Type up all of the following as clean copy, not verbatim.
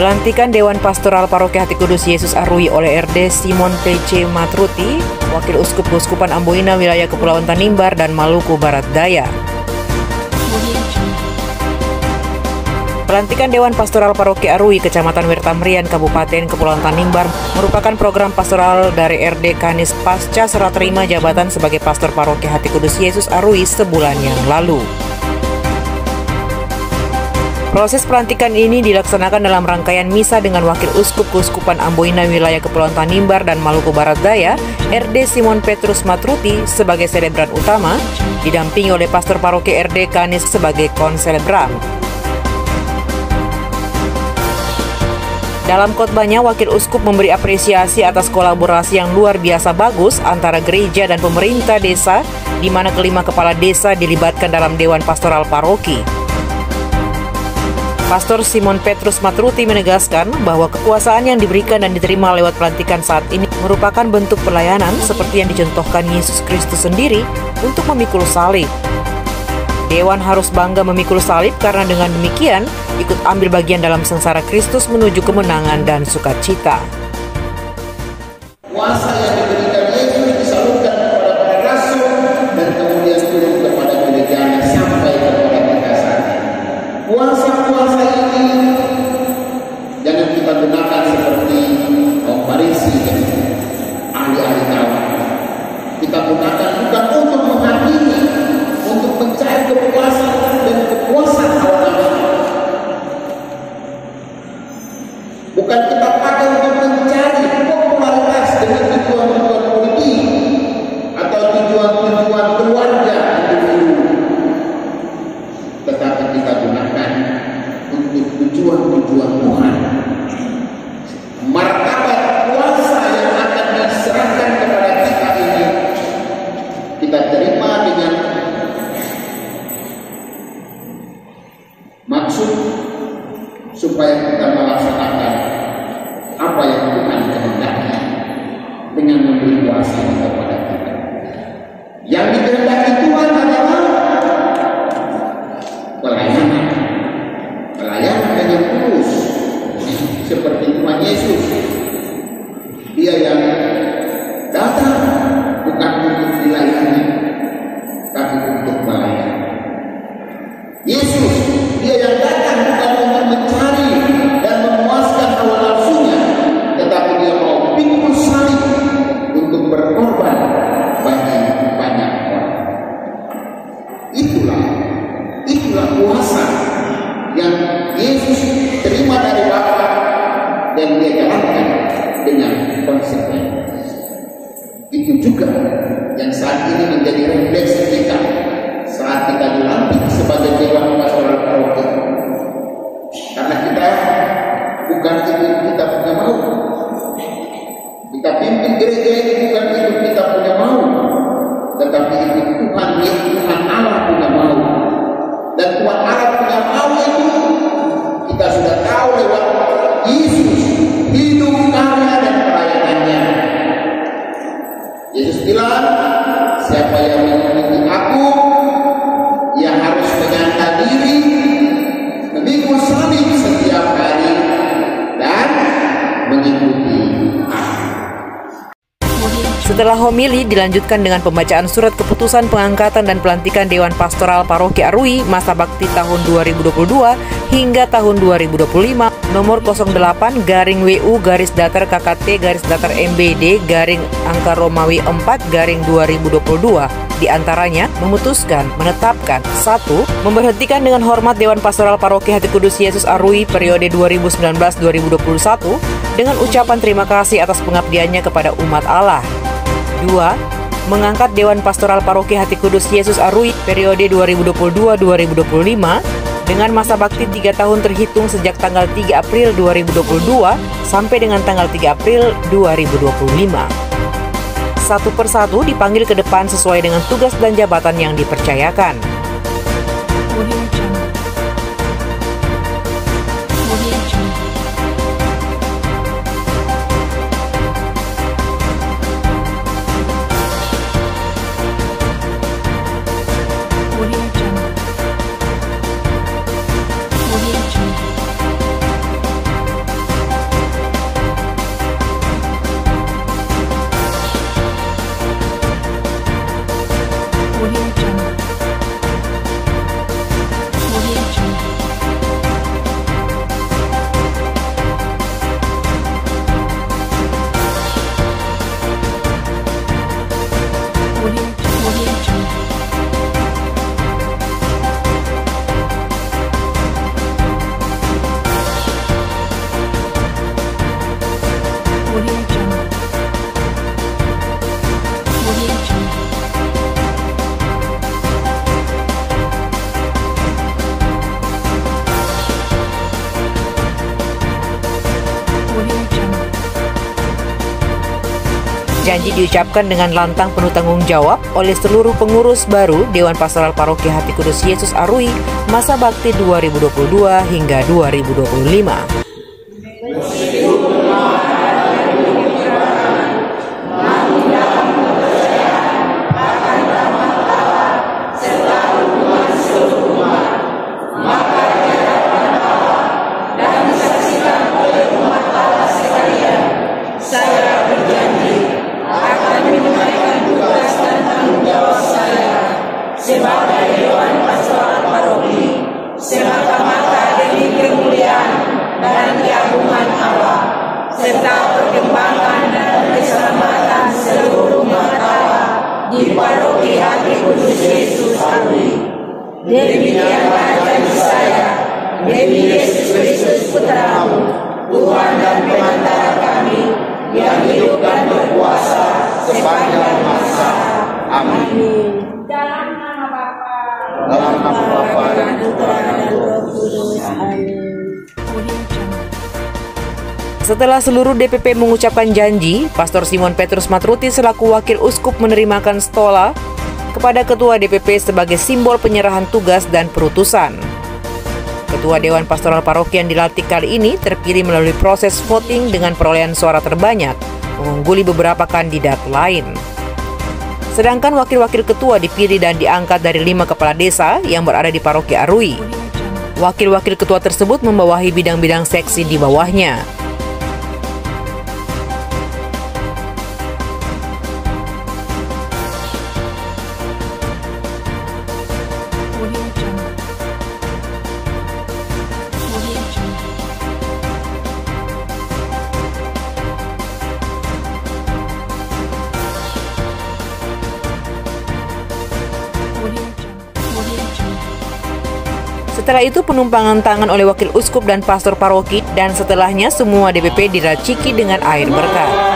Pelantikan Dewan Pastoral Paroki Hati Kudus Yesus Arui oleh RD Simon P.C. Matruti, Wakil Uskup Keuskupan Amboina Wilayah Kepulauan Tanimbar dan Maluku Barat Daya. Pelantikan Dewan Pastoral Paroki Arui Kecamatan Wertamrian Kabupaten Kepulauan Tanimbar merupakan program pastoral dari RD Kanis pasca serah terima jabatan sebagai Pastor Paroki Hati Kudus Yesus Arui sebulan yang lalu. Proses pelantikan ini dilaksanakan dalam rangkaian misa dengan Wakil Uskup Keuskupan Amboina Wilayah Kepulauan Tanimbar dan Maluku Barat Daya, RD Simon Petrus Matruti sebagai selebran utama, didampingi oleh Pastor Paroki RD Kanis sebagai konselebran. Dalam khotbahnya, Wakil Uskup memberi apresiasi atas kolaborasi yang luar biasa bagus antara gereja dan pemerintah desa, di mana kelima kepala desa dilibatkan dalam Dewan Pastoral Paroki. Pastor Simon Petrus Matruti menegaskan bahwa kekuasaan yang diberikan dan diterima lewat pelantikan saat ini merupakan bentuk pelayanan seperti yang dicontohkan Yesus Kristus sendiri untuk memikul salib. Dewan harus bangga memikul salib karena dengan demikian ikut ambil bagian dalam sengsara Kristus menuju kemenangan dan sukacita. Kuasa yang diberikan Yesus disalurkan kepada para rasul dan kemudian turun kepada gerejanya sampai kepada kita saat ini. Kuasa-kuasa ini jangan kita gunakan seperti kaum Farisi dan ahli-ahli Taurat. Kita gunakan bukan untuk menghakimi, untuk mencari kepuasan dan kepuasan hawa nafsu. Bukan kita pakai untuk mencari popularitas dengan tujuan-tujuan politik atau tujuan-tujuan keluarga individu, tetapi kita gunakan untuk tujuan-tujuan Tuhan. Martabat kuasa yang akan diserahkan kepada kita ini kita terima dengan maksud supaya kita melaksanakan apa yang Tuhan kehendaki dengan memberi kuasa kepada kita. Yang dikehendaki Tuhan adalah pelayanan dengan tulus, seperti Tuhan Yesus. Dia yang datang bukan untuk dilayani, tapi untuk melayani. Yesus, dia yang datang bukan untuk mencari dan memuaskan hawa nafsunya, tetapi dia mau pikul salib untuk berkorban bagi banyak orang. Itulah kuasa yang Yesus terima dari Bapa dan dia jalankan dengan konsekuen. Itu juga yang saat ini menjadi refleksi kita saat kita dilantik sebagai Dewan Pastoral Paroki. Karena kita bukan itu kita punya mau. Kita pimpin gereja ini bukan itu kita punya mau, tetapi itu Tuhan Allah punya mau. Dan Tuhan Allah punya mau itu kita sudah tahu lewat Yesus, hidup, karya dan pelayanannya. Yesus bilang, siapa yang mengikuti aku, ia harus menyangkal diri, memikul salib setiap hari, dan mengikuti aku. Setelah homili dilanjutkan dengan pembacaan surat keputusan pengangkatan dan pelantikan Dewan Pastoral Paroki Arui masa bakti tahun 2022 hingga tahun 2025 nomor 08-WU-MBD-MBD-angka Romawi 4-2022. Di antaranya memutuskan, menetapkan 1. Memberhentikan dengan hormat Dewan Pastoral Paroki Hati Kudus Yesus Arui periode 2019-2021 dengan ucapan terima kasih atas pengabdiannya kepada umat Allah. 2. Mengangkat Dewan Pastoral Paroki Hati Kudus Yesus Arui periode 2022-2025 dengan masa bakti 3 tahun terhitung sejak tanggal 3 April 2022 sampai dengan tanggal 3 April 2025. Satu persatu dipanggil ke depan sesuai dengan tugas dan jabatan yang dipercayakan. Janji diucapkan dengan lantang penuh tanggung jawab oleh seluruh pengurus baru Dewan Pastoral Paroki Hati Kudus Yesus Arui masa bakti 2022 hingga 2025. Sebagai Dewan Pastoral Paroki, semata-mata demi kemuliaan dan keagungan Allah, serta perkembangan dan keselamatan seluruh umat Allah di Paroki Hati Kudus Yesus Arui. Demikianlah janji saya, demi Yesus Kristus Putra-Mu, Tuhan dan Pengantara kami, yang hidup dan berkuasa sepanjang masa. Amin. Dalam nama Bapa dan Putra dan Roh Kudus. Amin. Setelah seluruh DPP mengucapkan janji, Pastor Simon Petrus Matruti selaku Wakil Uskup menerimakan stola kepada Ketua DPP sebagai simbol penyerahan tugas dan perutusan. Ketua Dewan Pastoral Paroki yang dilantik kali ini terpilih melalui proses voting dengan perolehan suara terbanyak, mengungguli beberapa kandidat lain. Sedangkan wakil-wakil ketua dipilih dan diangkat dari 5 kepala desa yang berada di Paroki Arui. Wakil-wakil ketua tersebut membawahi bidang-bidang seksi di bawahnya. Setelah itu penumpangan tangan oleh wakil uskup dan pastor paroki, dan setelahnya semua DPP diraciki dengan air berkat.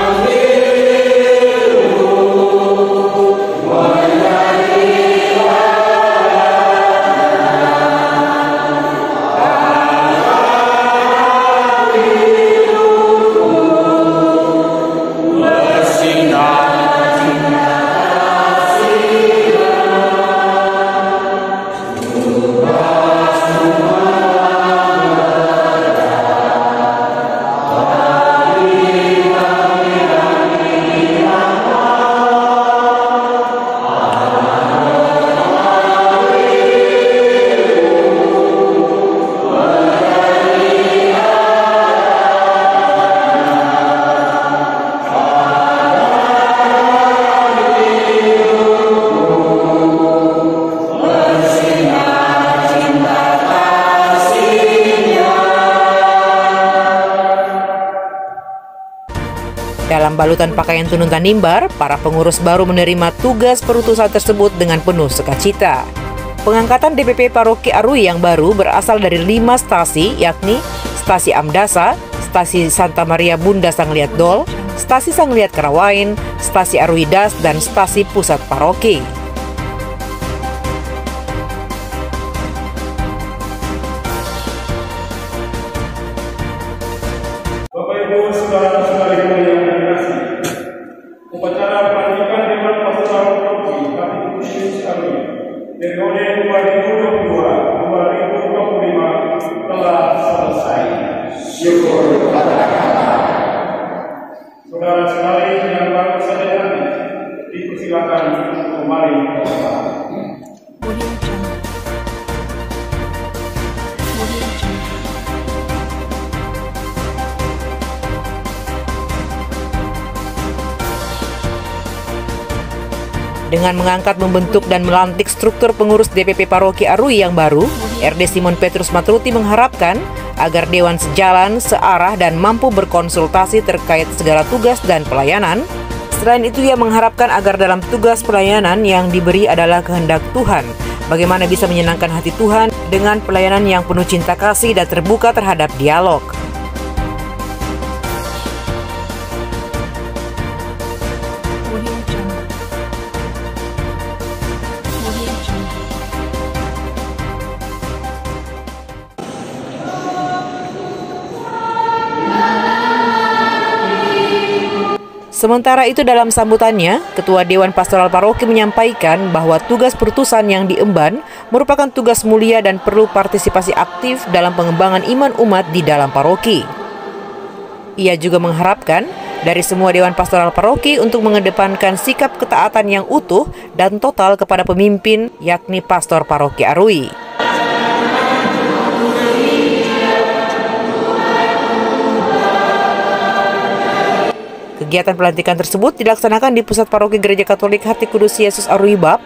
Dalam balutan pakaian tunutan mimbar, para pengurus baru menerima tugas perutusan tersebut dengan penuh sukacita. Pengangkatan DPP Paroki Arui yang baru berasal dari 5 stasi, yakni Stasi Amdasa, Stasi Santa Maria Bunda Sangliat Dol, Stasi Sangliat Karawain, Stasi Arui Das, dan Stasi Pusat Paroki. Bapak Ibu saudara-saudari yang dikasihi, upacara pelantikan Dewan Pastoral Paroki Hati Kudus Yesus Arui periode 2022-2025 telah selesai. Syukur kepada Allah. Saudara sekalian yang baru saja hadir, dipersilakan kembali ke tempat. Dengan mengangkat, membentuk, dan melantik struktur pengurus DPP Paroki Arui yang baru, RD Simon Petrus Matruti mengharapkan agar Dewan sejalan, searah, dan mampu berkonsultasi terkait segala tugas dan pelayanan. Selain itu, ia mengharapkan agar dalam tugas pelayanan yang diberi adalah kehendak Tuhan, bagaimana bisa menyenangkan hati Tuhan dengan pelayanan yang penuh cinta kasih dan terbuka terhadap dialog. Sementara itu dalam sambutannya, Ketua Dewan Pastoral Paroki menyampaikan bahwa tugas perutusan yang diemban merupakan tugas mulia dan perlu partisipasi aktif dalam pengembangan iman umat di dalam paroki. Ia juga mengharapkan dari semua Dewan Pastoral Paroki untuk mengedepankan sikap ketaatan yang utuh dan total kepada pemimpin, yakni Pastor Paroki Arui. Kegiatan pelantikan tersebut dilaksanakan di Pusat Paroki Gereja Katolik Hati Kudus Yesus Arui Bab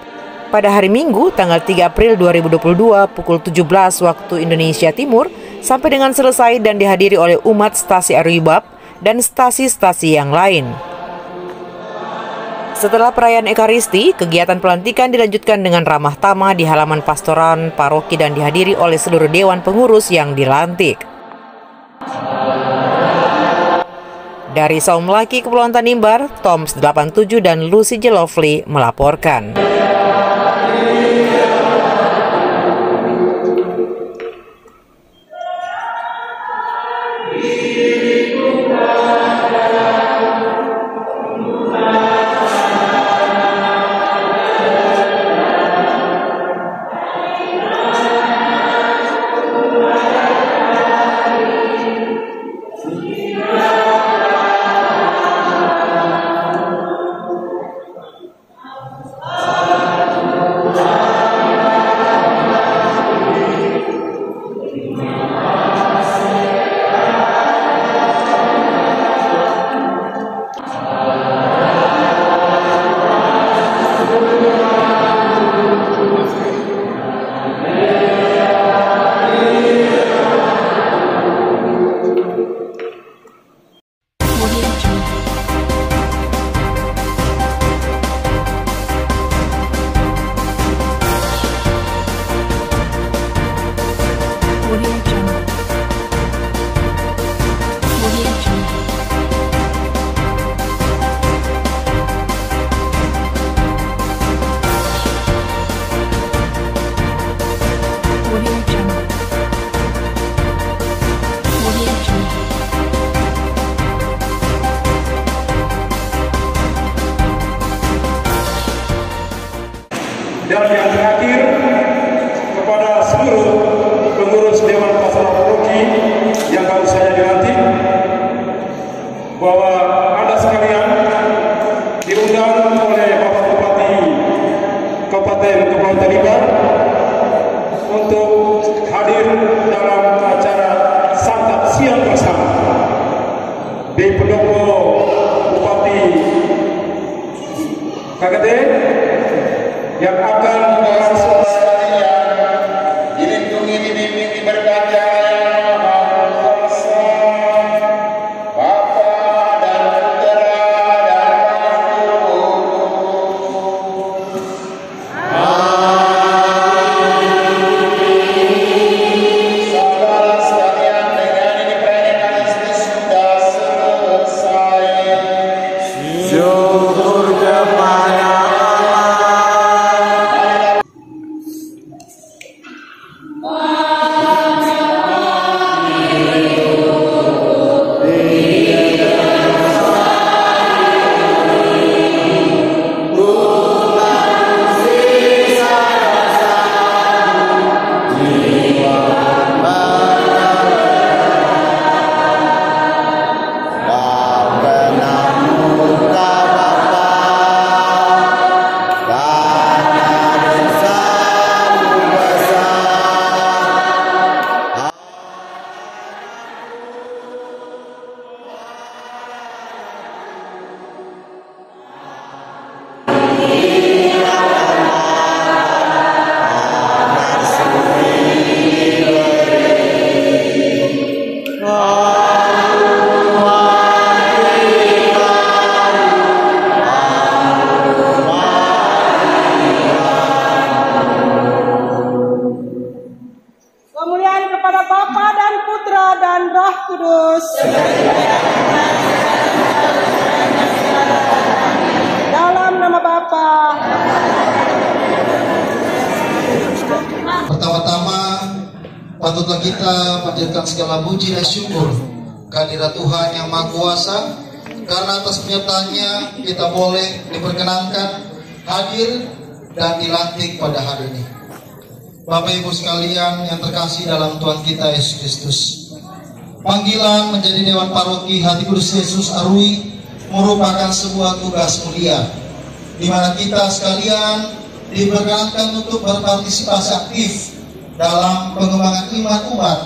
pada hari Minggu tanggal 3 April 2022 pukul 17 waktu Indonesia Timur sampai dengan selesai dan dihadiri oleh umat stasi Arui Bab dan stasi-stasi yang lain. Setelah perayaan Ekaristi, kegiatan pelantikan dilanjutkan dengan ramah tamah di halaman pastoran paroki dan dihadiri oleh seluruh dewan pengurus yang dilantik. Dari Saum Laki Kepulauan Tanimbar, Toms 87 dan Lucy Jelovli melaporkan. Dan yang terakhir, kepada seluruh pengurus Dewan Pastoral Paroki yang baru saja dilantik, bahwa Anda sekalian diundang oleh Bapak Bupati Kabupaten Kepulauan Tanimbar untuk hadir dalam acara santap siang bersama di pendopo Bupati KKT yang akan berlangsung dilindungi, dibimbing, diberkati Yang Maha Kuasa, Bapa dan Putera dan Roh Kudus. Saudara sekalian, dengan ini perayaan Ekaristi sudah selesai. Syukur kepada Kemuliaan kepada Bapa dan Putra dan Roh Kudus. Dalam nama Bapa. Pertama-tama, patutlah kita panjatkan segala puji dan syukur kehadirat Tuhan yang Maha Kuasa, karena atas penyertaannya kita boleh diperkenankan hadir dan dilantik pada hari ini. Bapak Ibu sekalian yang terkasih dalam Tuhan kita Yesus Kristus, panggilan menjadi Dewan Paroki Hati Kudus Yesus Arui merupakan sebuah tugas mulia, di mana kita sekalian diperkenankan untuk berpartisipasi aktif dalam pengembangan iman umat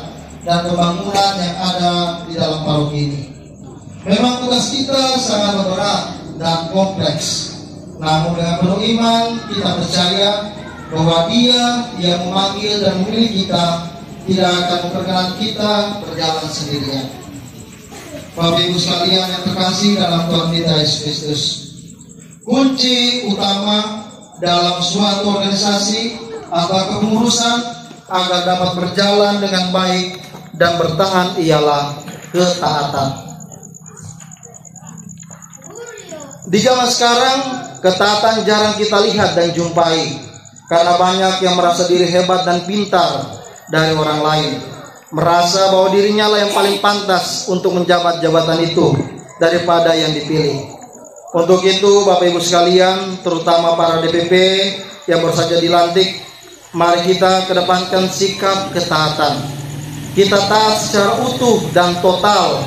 dan pembangunan yang ada di dalam paroki ini. Memang tugas kita sangat berat dan kompleks, namun dengan penuh iman kita percaya bahwa Dia yang memanggil dan memilih kita tidak akan memperkenan kita berjalan sendirian. Bapak Ibu sekalian yang terkasih dalam Tuhan kita Yesus Kristus, kunci utama dalam suatu organisasi atau kepengurusan agar dapat berjalan dengan baik dan bertahan ialah ketaatan. Di zaman sekarang, ketaatan jarang kita lihat dan jumpai, karena banyak yang merasa diri hebat dan pintar dari orang lain, merasa bahwa dirinya lah yang paling pantas untuk menjabat jabatan itu daripada yang dipilih. Untuk itu, Bapak Ibu sekalian, terutama para DPP yang baru saja dilantik, mari kita kedepankan sikap ketaatan. Kita taat secara utuh dan total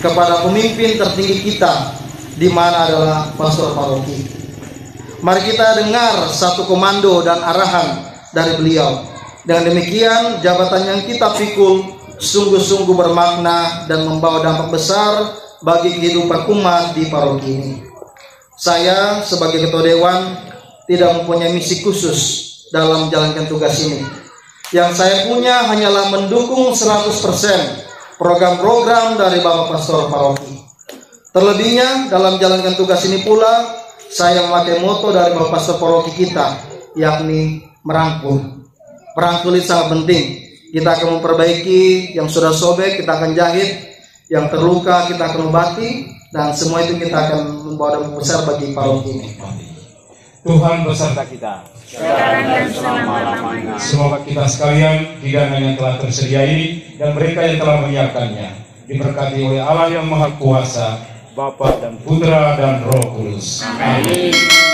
kepada pemimpin tertinggi kita, di mana adalah pastor paroki. Mari kita dengar satu komando dan arahan dari beliau. Dengan demikian, jabatan yang kita pikul sungguh-sungguh bermakna dan membawa dampak besar bagi kehidupan umat di paroki ini. Saya sebagai ketua dewan tidak mempunyai misi khusus dalam menjalankan tugas ini. Yang saya punya hanyalah mendukung 100% program-program dari Bapak Pastor Paroki. Terlebihnya dalam menjalankan tugas ini pula, saya memakai moto dari Bapak Pastor Paroki kita, yakni merangkul. Merangkul itu sangat penting. Kita akan memperbaiki yang sudah sobek, kita akan jahit, yang terluka kita akan obati, dan semua itu kita akan membawa dampak besar bagi paroki ini. Tuhan beserta kita sekarang dan selama-lamanya. Semoga kita sekalian hidangan yang telah tersedia ini dan mereka yang telah menyiapkannya diberkati oleh Allah yang Maha Kuasa, Bapa dan Putra dan Roh Kudus. Amin.